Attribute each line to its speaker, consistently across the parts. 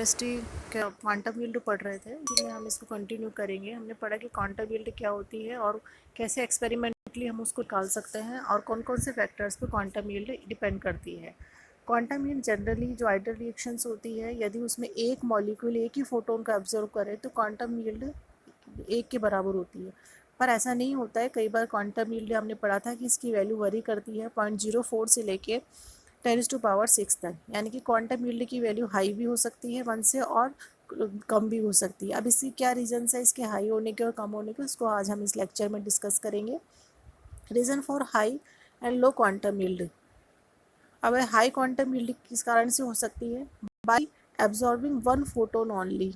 Speaker 1: Chemistry का quantum yield पढ़ रहे थे, इसलिए हम इसको कंटिन्यू करेंगे। हमने पढ़ा कि क्वांटम यील्ड क्या होती है और कैसे एक्सपेरिमेंटली हम उसको निकाल सकते हैं और कौन कौन से फैक्टर्स पे क्वांटम यील्ड डिपेंड करती है। क्वांटम यील्ड जनरली जो आइडल रिएक्शंस होती है, यदि उसमें एक मॉलिक्यूल एक ही फोटोन का ऑब्जर्व करे तो क्वांटम यील्ड एक के बराबर होती है। पर ऐसा नहीं होता है। कई बार क्वांटम यील्ड हमने पढ़ा था कि इसकी वैल्यू वरी करती है 0.04 से लेके 10⁻⁶ तक, यानी कि क्वांटम यील्ड की वैल्यू हाई भी हो सकती है 1 से और कम भी हो सकती है। अब इसकी क्या रीजन है इसके हाई होने के और कम होने के, उसको आज हम इस लेक्चर में डिस्कस करेंगे। Reason for high and low quantum yield. अब हाई क्वांटम यील्ड किस कारण से हो सकती है? Bye absorbing one photon only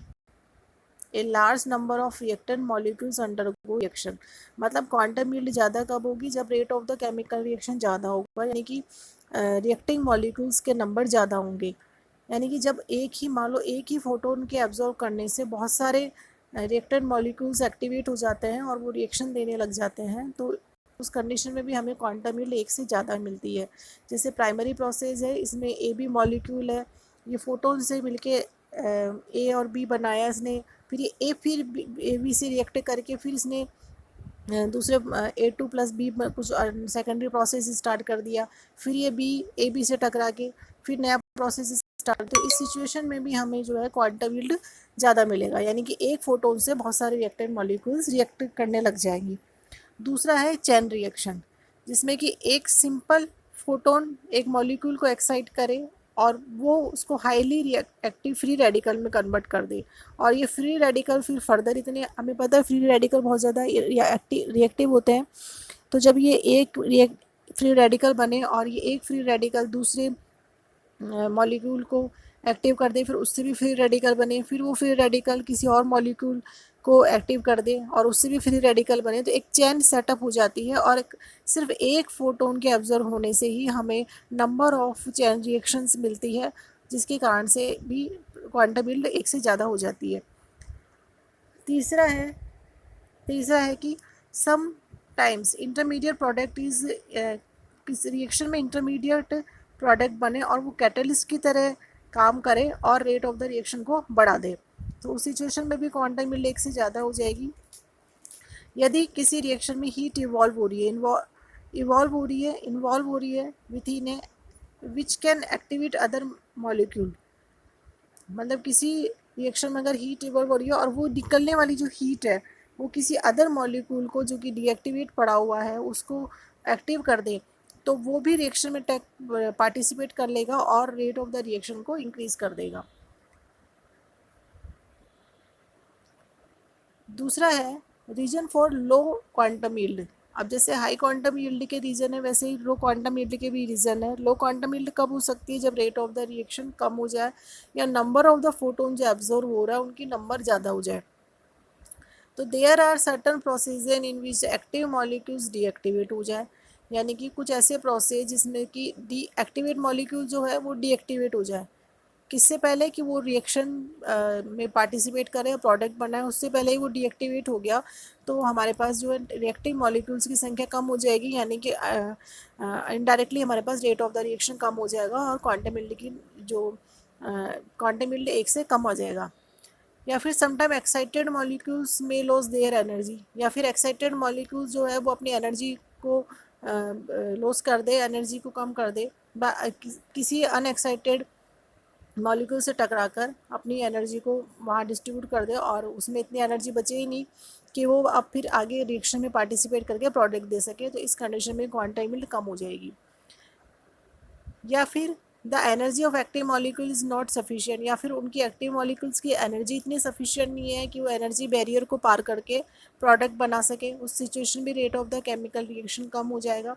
Speaker 1: a large number of reactant molecules undergo reaction. मतलब क्वांटम यील्ड ज़्यादा कब होगी? जब rate of the chemical reaction ज़्यादा होगा, यानी कि रिएक्टिंग मॉलिक्यूल्स के नंबर ज़्यादा होंगे। यानी कि जब एक ही मान लो एक ही फोटोन के एब्जॉर्ब करने से बहुत सारे रिएक्टेंट मॉलिक्यूल्स एक्टिवेट हो जाते हैं और वो रिएक्शन देने लग जाते हैं, तो उस कंडीशन में भी हमें क्वांटम यील्ड एक से ज़्यादा मिलती है। जैसे प्राइमरी प्रोसेस है, इसमें ए बी मॉलिक्यूल है, ये फोटोन से मिलके ए और बी बनाया इसने, फिर ये ए फिर ए बी से रिएक्ट करके फिर इसने दूसरे A2+B कुछ सेकेंडरी प्रोसेस स्टार्ट कर दिया, फिर ये बी ए बी से टकरा के फिर नया प्रोसेस स्टार्ट। तो इस सिचुएशन में भी हमें जो है क्वांटम यील्ड ज़्यादा मिलेगा, यानी कि एक फोटोन से बहुत सारे रिएक्टेंट मॉलिक्यूल्स रिएक्ट करने लग जाएंगी। दूसरा है चैन रिएक्शन, जिसमें कि एक सिंपल फोटोन एक मॉलिक्यूल को एक्साइट करे और वो उसको हाईली एक्टिव फ्री रेडिकल में कन्वर्ट कर दे, और ये फ्री रेडिकल फिर फर्दर इतने, हमें पता है फ्री रेडिकल बहुत ज़्यादा रिएक्टिव होते हैं। तो जब ये एक फ्री रेडिकल बने और ये एक फ्री रेडिकल दूसरे मॉलिक्यूल को एक्टिव कर दे, फिर उससे भी फ्री रेडिकल बने, फिर वो फ्री रेडिकल किसी और मॉलिक्यूल को एक्टिव कर दे और उससे भी फ्री रेडिकल बने, तो एक चेन सेटअप हो जाती है। और सिर्फ एक फोटोन के ऑब्जर्व होने से ही हमें नंबर ऑफ चेन रिएक्शंस मिलती है, जिसके कारण से भी क्वांटम यील्ड एक से ज़्यादा हो जाती है। तीसरा है कि some times intermediate product is किस रिएक्शन में इंटरमीडिएट प्रोडक्ट बने और वो कैटलिस्ट की तरह काम करे और रेट ऑफ द रिएक्शन को बढ़ा दे, तो उस सिचुएशन में भी क्वांटम यील्ड एक से ज़्यादा हो जाएगी। यदि किसी रिएक्शन में हीट इवॉल्व हो रही है with in A which can activate other molecule. मतलब किसी रिएक्शन में अगर हीट इवॉल्व हो रही है और वो निकलने वाली जो हीट है वो किसी अदर मॉलिक्यूल को जो कि डीएक्टिवेट पड़ा हुआ है उसको एक्टिव कर दे, तो वो भी रिएक्शन में पार्टिसिपेट कर लेगा और रेट ऑफ द रिएक्शन को इंक्रीज कर देगा। दूसरा है reason for low quantum yield. अब जैसे हाई क्वांटम यील्ड के रीजन है, वैसे ही लो क्वांटम यील्ड के भी रीजन है। लो क्वांटम यील्ड कब हो सकती है? जब रेट ऑफ द रिएक्शन कम हो जाए या नंबर ऑफ द फोटोन जो एब्जॉर्व हो रहा है उनकी नंबर ज़्यादा हो जाए। तो there are certain process in which active molecules deactivate हो जाए, यानी कि कुछ ऐसे प्रोसेस जिसमें कि डीएक्टिवेट मॉलिक्यूल जो है वो डीएक्टिवेट हो जाए, किससे पहले कि वो रिएक्शन में पार्टिसिपेट करे और प्रोडक्ट बनाए, उससे पहले ही वो डीएक्टिवेट हो गया, तो हमारे पास जो है रिएक्टिव मॉलिक्यूल्स की संख्या कम हो जाएगी, यानी कि इनडायरेक्टली हमारे पास रेट ऑफ द रिएक्शन कम हो जाएगा और क्वांटम यील्ड की जो क्वांटम यील्ड एक से कम हो जाएगा। या फिर समटाइम एक्साइटेड मॉलिक्यूल्स में लॉस देयर एनर्जी, या फिर एक्साइटेड मॉलिक्यूल्स जो है वो अपनी एनर्जी को लॉस कर दे, एनर्जी को कम कर दे किसी अनएक्साइटेड मॉलिक्यूल से टकराकर अपनी एनर्जी को वहाँ डिस्ट्रीब्यूट कर दे और उसमें इतनी एनर्जी बचे ही नहीं कि वो अब फिर आगे रिएक्शन में पार्टिसिपेट करके प्रोडक्ट दे सके, तो इस कंडीशन में क्वांटम यील्ड कम हो जाएगी। या फिर the energy of active molecule is not sufficient, या फिर उनकी एक्टिव मॉलिक्यूल्स की एनर्जी इतनी सफिशिएंट नहीं है कि वो एनर्जी बैरियर को पार करके प्रोडक्ट बना सके, उस सिचुएशन में rate of the chemical reaction कम हो जाएगा।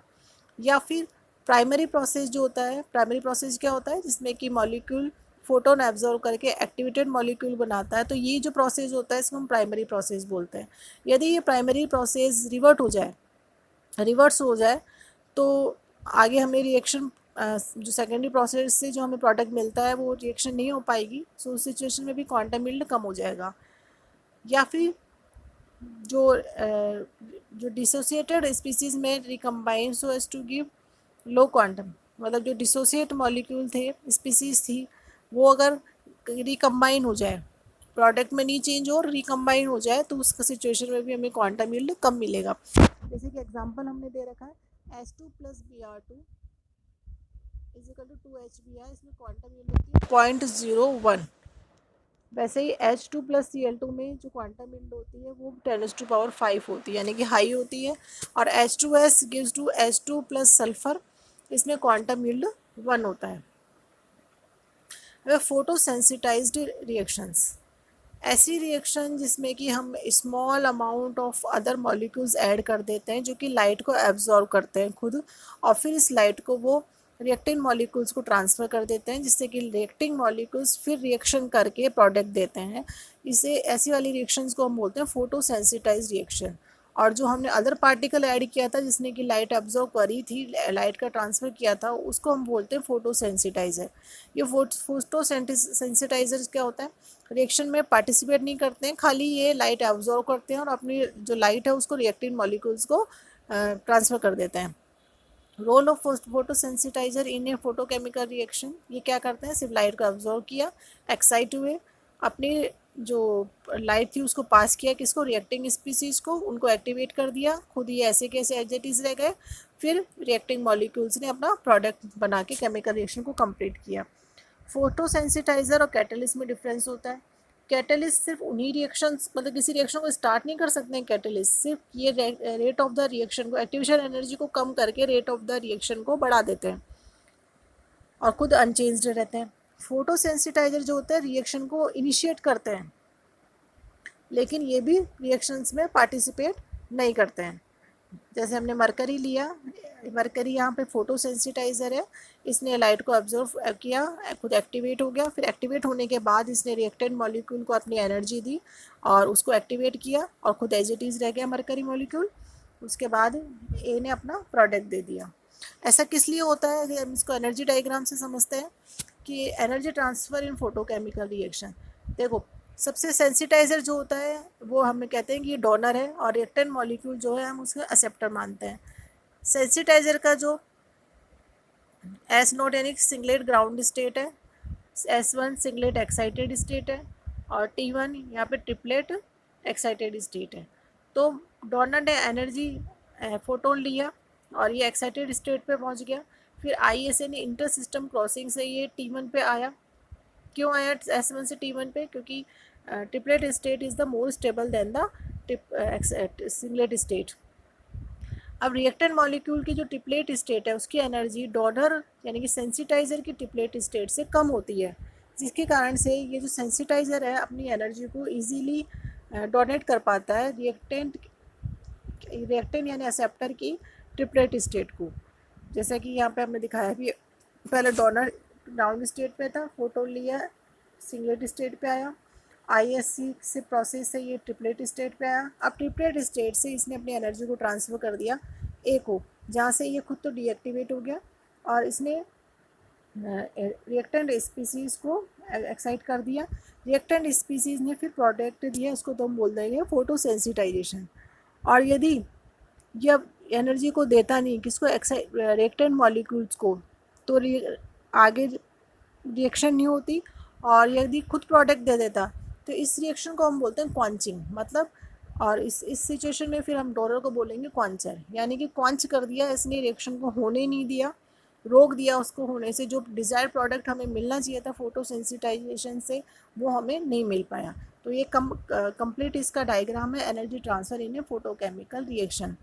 Speaker 1: या फिर प्राइमरी प्रोसेस जो होता है, प्राइमरी प्रोसेस क्या होता है? जिसमें कि मॉलिक्यूल फोटोन एब्जॉर्व करके एक्टिवेटेड मॉलिक्यूल बनाता है, तो ये जो प्रोसेस होता है इसको हम प्राइमरी प्रोसेस बोलते हैं। यदि ये प्राइमरी प्रोसेस रिवर्स हो जाए तो आगे हमें रिएक्शन जो सेकेंडरी प्रोसेस से जो हमें प्रोडक्ट मिलता है वो रिएक्शन नहीं हो पाएगी, सो उस सिचुएशन में भी क्वांटम यील्ड कम हो जाएगा। या फिर जो डिसोसिएटेड स्पीसीज में recombine so as to give low quantum, मतलब जो डिसोसिएट मॉलिक्यूल थे, स्पीसीज थी, वो अगर रिकम्बाइन हो जाए, प्रोडक्ट में नहीं चेंज हो और रिकम्बाइन हो जाए, तो उस सिचुएशन में भी हमें क्वांटम यील्ड कम मिलेगा। जैसे कि एग्जांपल हमने दे रखा है H2 plus Br2 is equal to 2HBr, इसमें क्वांटम यील्ड होती है 0.01। वैसे ही H2 प्लस Cl2 में जो क्वांटम यील्ड होती है वो 10⁵ होती है, यानी कि हाई होती है। और H2S gives to H2 plus sulphur, इसमें क्वांटम यील्ड 1 होता है। वे फोटो सेंसिटाइज्ड रिएक्शंस, ऐसी रिएक्शन जिसमें कि हम small amount of other molecules add कर देते हैं जो कि लाइट को एब्जॉर्ब करते हैं खुद, और फिर इस लाइट को वो रिएक्टिंग मॉलिक्यूल्स को ट्रांसफ़र कर देते हैं, जिससे कि रिएक्टिंग मॉलिक्यूल्स फिर रिएक्शन करके प्रोडक्ट देते हैं। इसे ऐसी वाली रिएक्शंस को हम बोलते हैं फोटो सेंसिटाइज रिएक्शन। और जो हमने अदर पार्टिकल ऐड किया था जिसने कि लाइट एब्जॉर्ब करी थी, लाइट का ट्रांसफ़र किया था, उसको हम बोलते हैं फोटो सेंसिटाइज़र। ये फोटो सेंसिटाइजर क्या होता है, रिएक्शन में पार्टिसिपेट नहीं करते हैं, खाली ये लाइट एब्जॉर्ब करते हैं और अपनी जो लाइट है उसको रिएक्टिव मॉलिक्यूल्स को ट्रांसफ़र कर देते हैं। Role of photosensitizer in a photochemical reaction, ये क्या करते हैं, सिर्फ लाइट को एब्जॉर्ब किया, एक्साइट हुए, अपनी जो लाइट थी उसको पास किया किसको, रिएक्टिंग स्पीसीज़ को, उनको एक्टिवेट कर दिया, खुद ये ऐसे कैसे एज इट इज़ रह गए, फिर रिएक्टिंग मॉलिक्यूल्स ने अपना प्रोडक्ट बना के केमिकल रिएक्शन को कंप्लीट किया। फोटो सेंसिटाइजर और कैटलिस्ट में डिफरेंस होता है। कैटलिस्ट सिर्फ उन्हीं रिएक्शंस, मतलब किसी रिएक्शन को स्टार्ट नहीं कर सकते हैं कैटलिस्ट, सिर्फ ये रेट ऑफ द रिएक्शन को, एक्टिवेशन एनर्जी को कम करके रेट ऑफ द रिएक्शन को बढ़ा देते हैं और खुद अनचेंज्ड रहते हैं। फोटो सेंसिटाइजर जो होता है रिएक्शन को इनिशिएट करते हैं, लेकिन ये भी रिएक्शंस में पार्टिसिपेट नहीं करते हैं। जैसे हमने मरकरी लिया, मरकरी यहाँ पे फोटो सेंसिटाइज़र है, इसने लाइट को ऑब्जर्व किया, खुद एक्टिवेट हो गया, फिर एक्टिवेट होने के बाद इसने रिएक्टेंट मॉलिक्यूल को अपनी एनर्जी दी और उसको एक्टिवेट किया और खुद एज इट इज़ रह गया मरकरी मॉलिक्यूल। उसके बाद ए ने अपना प्रोडक्ट दे दिया। ऐसा किस लिए होता है, हम इसको एनर्जी डायग्राम से समझते हैं कि एनर्जी ट्रांसफ़र इन फोटोकेमिकल रिएक्शन। देखो, सबसे सेंसिटाइज़र जो होता है वो हमें कहते हैं कि ये डोनर है, और रिएक्टेंट मॉलिक्यूल जो है हम उसका एक्सेप्टर मानते हैं। सेंसिटाइज़र का जो S0 यानी सिंगलेट ग्राउंड स्टेट है, S1 सिंगलेट एक्साइटेड स्टेट है, और T1 यहाँ पे ट्रिपलेट एक्साइटेड स्टेट है। तो डोनर ने एनर्जी फोटोन लिया और ये एक्साइटेड स्टेट पे पहुँच गया, फिर ISA ने इंटर सिस्टम क्रॉसिंग से ये T1 पे आया। क्यों आया S1 से T1 पे, क्योंकि triplet state is the more stable then the singlet state. अब रिएक्टेंट मॉलिक्यूल की जो ट्रिपलेट स्टेट है उसकी एनर्जी डोनर यानी कि सेंसिटाइज़र की ट्रिपलेट स्टेट से कम होती है, जिसके कारण से ये जो सेंसिटाइज़र है अपनी एनर्जी को इजीली डोनेट कर पाता है रिएक्टेंट यानी एक्सेप्टर की ट्रिपलेट स्टेट को। जैसा कि यहाँ पे हमने दिखाया भी, पहले डोनर ग्राउंड स्टेट पे था, फोटोन लिया, सिंगलेट स्टेट पे आया, ISC से प्रोसेस से ये ट्रिपलेट स्टेट पे आया। अब ट्रिपलेट स्टेट से इसने अपनी एनर्जी को ट्रांसफ़र कर दिया ए को, जहाँ से ये खुद तो डीएक्टिवेट हो गया और इसने रिएक्टेंट स्पीसीज़ को एक्साइट कर दिया। रिएक्टेंट स्पीसीज़ ने फिर प्रोडक्ट दिया, उसको तो हम बोल देंगे फोटो सेंसिटाइजेशन। और यदि जब एनर्जी को देता नहीं किसको, रिएक्टेंट मॉलिक्यूल्स को, तो आगे रिएक्शन नहीं होती, और यदि खुद प्रोडक्ट दे देता तो इस रिएक्शन को हम बोलते हैं क्वांचिंग, मतलब। और इस सिचुएशन में फिर हम डोनर को बोलेंगे क्वांचर, यानी कि क्वांच कर दिया इसने, रिएक्शन को होने नहीं दिया, रोक दिया उसको होने से, जो डिज़ायर्ड प्रोडक्ट हमें मिलना चाहिए था फोटो सेंसिटाइजेशन से वो हमें नहीं मिल पाया। तो ये कंप्लीट इसका डायग्राम है energy transfer in a photochemical reaction.